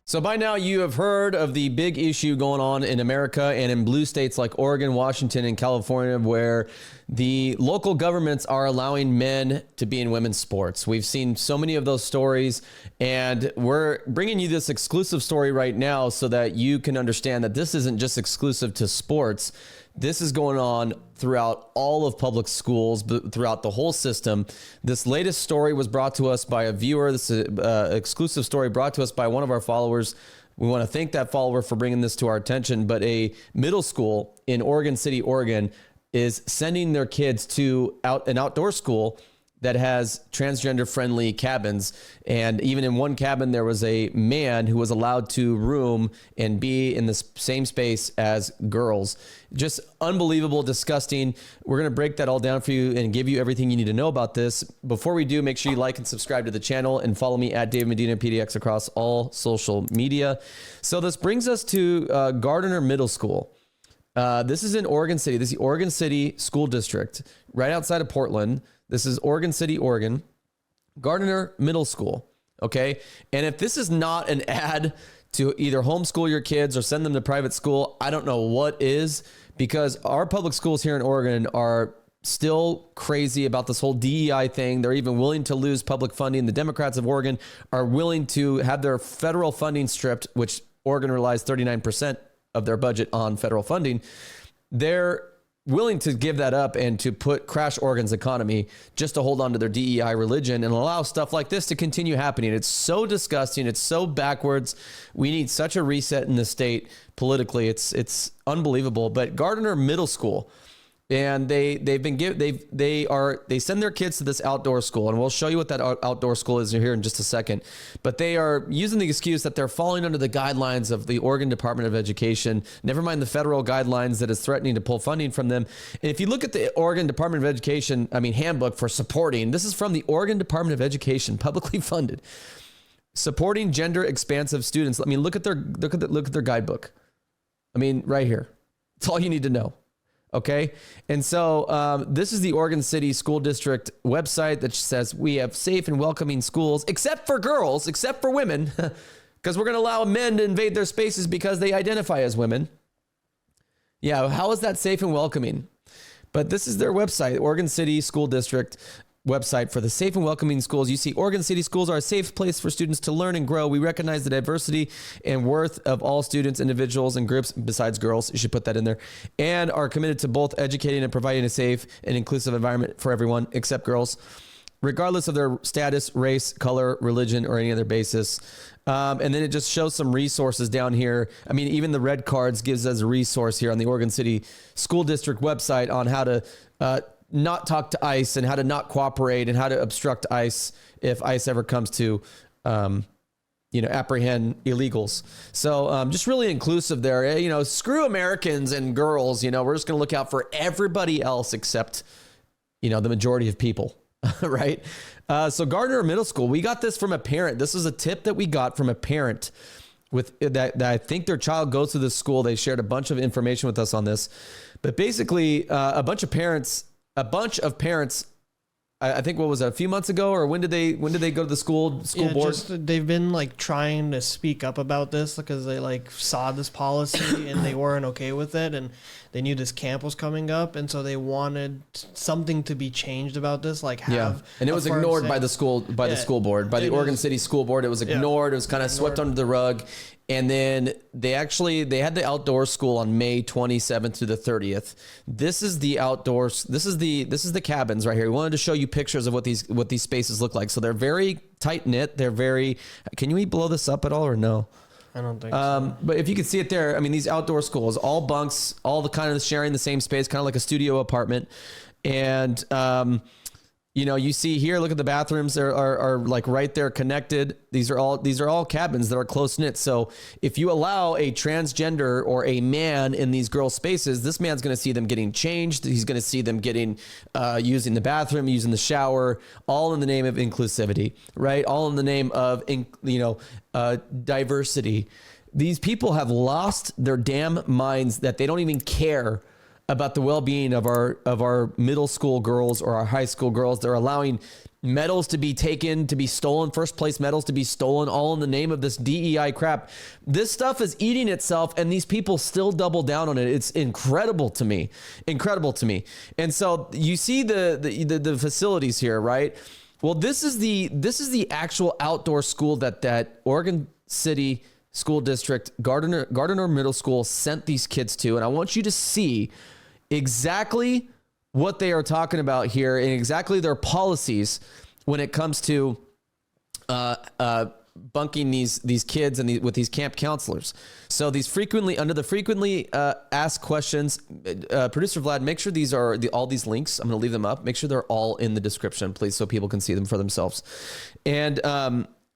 So by now you have heard of the big issue going on in America and in blue states like Oregon, Washington, and California, where the local governments are allowing men to be in women's sports. We've seen so many of those stories, and we're bringing you this exclusive story right now so that you can understand that this isn't just exclusive to sports. This is going on throughout all of public schools, but throughout the whole system. This latest story was brought to us by a viewer. This is an exclusive story brought to us by one of our followers. We want to thank that follower for bringing this to our attention. But a middle school in Oregon City, Oregon, is sending their kids to an outdoor school that has transgender-friendly cabins. And even in one cabin, there was a man who was allowed to room and be in the same space as girls. Just unbelievable, disgusting. We're going to break that all down for you and give you everything you need to know about this. Before we do, make sure you like and subscribe to the channel and follow me at David Medina PDX across all social media. So this brings us to Gardner Middle School. This is in Oregon City. This is the Oregon City School District, right outside of Portland. This is Oregon City, Oregon, Gardner Middle School, okay? And if this is not an ad to either homeschool your kids or send them to private school, I don't know what is, because our public schools here in Oregon are still crazy about this whole DEI thing. They're even willing to lose public funding. The Democrats of Oregon are willing to have their federal funding stripped, which Oregon relies 39% of their budget on federal funding. They're willing to give that up and to crash Oregon's economy just to hold on to their DEI religion and allow stuff like this to continue happening. It's so disgusting. It's so backwards. We need such a reset in the state politically. It's unbelievable. But Gardner Middle School, and they send their kids to this outdoor school, and we'll show you what that outdoor school is here in just a second. But they are using the excuse that they're falling under the guidelines of the Oregon Department of Education, never mind the federal guidelines that is threatening to pull funding from them. And if you look at the Oregon Department of Education, handbook for supporting, this is from the Oregon Department of Education, publicly funded, supporting gender expansive students. Look at their guidebook. Right here. It's all you need to know. Okay. And so this is the Oregon City School District website that says we have safe and welcoming schools, except for girls, except for women, because we're going to allow men to invade their spaces because they identify as women. Yeah. How is that safe and welcoming? But this is their website, Oregon City School District website for the safe and welcoming schools. You see, Oregon City schools are a safe place for students to learn and grow. We recognize the diversity and worth of all students, individuals, and groups besides girls. You should put that in there. And are committed to both educating and providing a safe and inclusive environment for everyone except girls, regardless of their status, race, color, religion, or any other basis. And then it just shows some resources down here. Even the red cards gives us a resource here on the Oregon City School District website on how to not talk to ICE and how to not cooperate and how to obstruct ICE if ICE ever comes to, apprehend illegals. So just really inclusive there. Screw Americans and girls. We're just going to look out for everybody else except, the majority of people, right? So Gardner Middle School, we got this from a parent. This is a tip that we got from a parent with that I think their child goes to this school. They shared a bunch of information with us on this, but basically a bunch of parents, I think, what was it, a few months ago, or when did they go to the school board? They've been trying to speak up about this because they saw this policy and they weren't okay with it, and they knew this camp was coming up, and so they wanted something to be changed about this. And it was ignored by the school school board, by the Oregon City School Board. It was ignored. It was kind of swept under the rug. And then they had the outdoor school on May 27th through the 30th. This is the outdoors. This is the cabins right here. We wanted to show you pictures of what these spaces look like. So they're very tight knit. They're very. Can you blow this up at all or no? I don't think so. But if you can see it there, these outdoor schools, all bunks, all the kind of sharing the same space, kind of like a studio apartment, and you see here, look at the bathrooms are right there connected. These are all cabins that are close knit. So if you allow a transgender or a man in these girl spaces, this man's going to see them getting changed. He's going to see them getting, using the bathroom, using the shower, all in the name of inclusivity, right? All in the name of, diversity. These people have lost their damn minds that they don't even care about the well-being of our middle school girls or our high school girls. They're allowing medals to be taken, to be stolen, first place medals to be stolen, all in the name of this DEI crap. This stuff is eating itself, and these people still double down on it. It's incredible to me. And so you see the facilities here, right? Well, this is the actual outdoor school that Oregon City School District, Gardner Middle School sent these kids to. And I want you to see exactly what they are talking about here and exactly their policies when it comes to bunking these kids and with these camp counselors. So these frequently asked questions, producer Vlad, make sure these are all these links. I'm going to leave them up. Make sure they're all in the description, please, so people can see them for themselves. And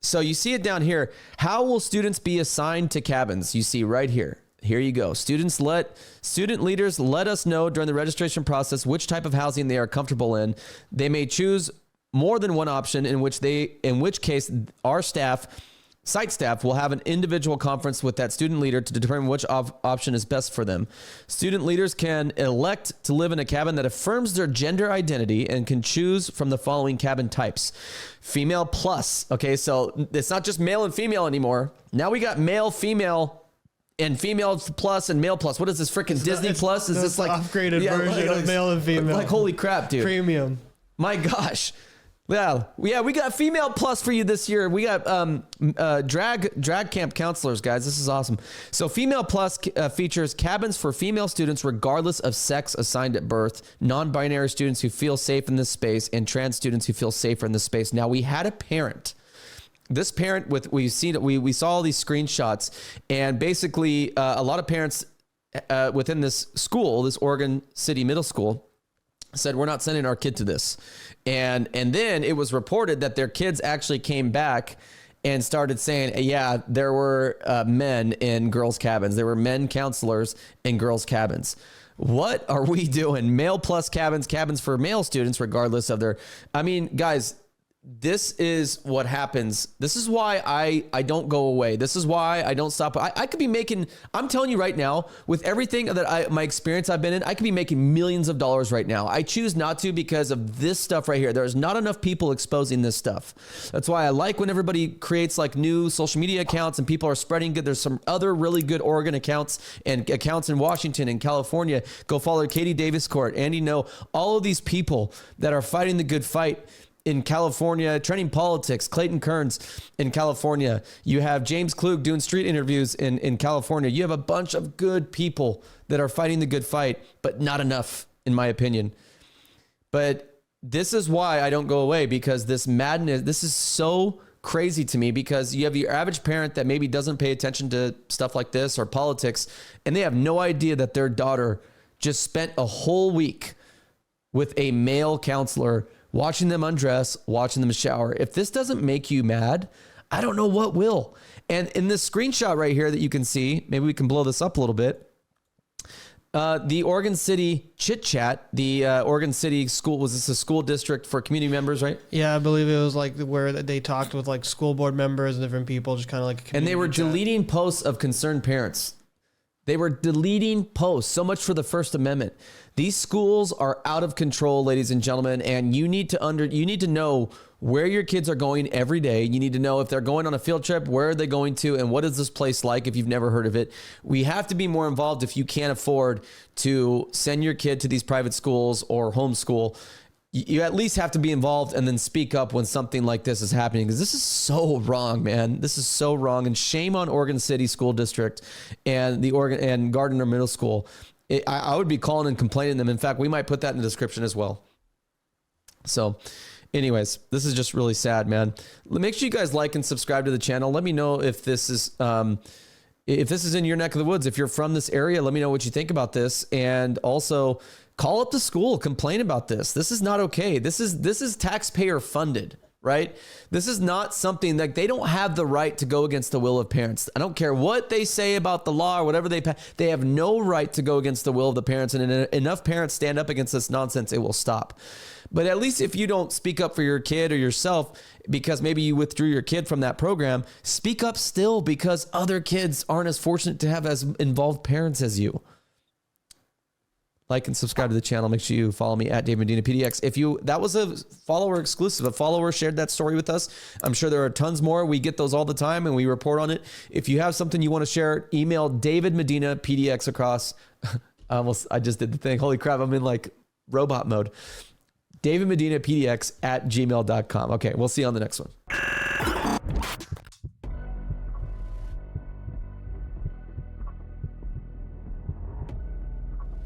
so you see it down here. How will students be assigned to cabins? You see right here. Here you go. Student leaders let us know during the registration process which type of housing they are comfortable in. They may choose more than one option, in which case our site staff will have an individual conference with that student leader to determine which option is best for them. Student leaders can elect to live in a cabin that affirms their gender identity and can choose from the following cabin types. Female plus. Okay, so it's not just male and female anymore. Now we got male, female, and female plus and male plus. What is this freaking Disney Plus? Is this like upgraded version of male and female? Like holy crap, dude! Premium. My gosh. Yeah, we got female plus for you this year. We got drag camp counselors, guys. This is awesome. So female plus features cabins for female students regardless of sex assigned at birth, non-binary students who feel safe in this space, and trans students who feel safer in this space. Now we had a parent. This parent we saw all these screenshots, and basically a lot of parents within this school, this Oregon City Middle School, said, we're not sending our kid to this. And then it was reported that their kids actually came back and started saying, yeah, there were men in girls' cabins. There were men counselors in girls' cabins. What are we doing? Male plus cabins for male students, regardless of guys, this is what happens. This is why I don't go away. This is why I don't stop. I could be making, I'm telling you right now, with everything that my experience I've been in, I could be making millions of dollars right now. I choose not to because of this stuff right here. There's not enough people exposing this stuff. That's why I like when everybody creates like new social media accounts and people are spreading good. There's some other really good Oregon accounts and accounts in Washington and California. Go follow Katie Davis Court, Andy No, all of these people that are fighting the good fight in California, trending politics, Clayton Kearns in California. You have James Klug doing street interviews in California. You have a bunch of good people that are fighting the good fight, but not enough, in my opinion. But this is why I don't go away, because this madness, this is so crazy to me, because you have your average parent that maybe doesn't pay attention to stuff like this or politics, and they have no idea that their daughter just spent a whole week with a male counselor, watching them undress, watching them shower. If this doesn't make you mad, I don't know what will. And in this screenshot right here that you can see, maybe we can blow this up a little bit. The Oregon City Chit Chat, the Oregon City School, was this a school district for community members, right? Yeah, I believe it was like where they talked with like school board members and different people, just kind of like. And they were deleting posts of concerned parents. They were deleting posts. So much for the First Amendment. These schools are out of control, ladies and gentlemen, and you need to know where your kids are going every day. You need to know if they're going on a field trip, where are they going to, and what is this place like if you've never heard of it. We have to be more involved if you can't afford to send your kid to these private schools or homeschool. You at least have to be involved and then speak up when something like this is happening, because this is so wrong, man. This is so wrong, and shame on Oregon City School District and the Oregon and Gardner Middle School. I would be calling and complaining them. In fact, we might put that in the description as well. So anyways, this is just really sad, man. Make sure you guys like and subscribe to the channel. Let me know if this is in your neck of the woods. If you're from this area, let me know what you think about this. And also call up the school, complain about this. This is not okay. This is taxpayer funded, right? This is not something that they don't have the right to go against the will of parents. I don't care what they say about the law or whatever they have no right to go against the will of the parents. And enough parents stand up against this nonsense, it will stop. But at least if you don't speak up for your kid or yourself, because maybe you withdrew your kid from that program, speak up still, because other kids aren't as fortunate to have as involved parents as you. like and subscribe to the channel. Make sure you follow me at Dave Medina PDX. That was a follower exclusive. A follower shared that story with us. I'm sure there are tons more. We get those all the time and we report on it. If you have something you want to share, email David Medina PDX across. I just did the thing. Holy crap. I'm in like robot mode. David Medina PDX at gmail.com. Okay. We'll see you on the next one.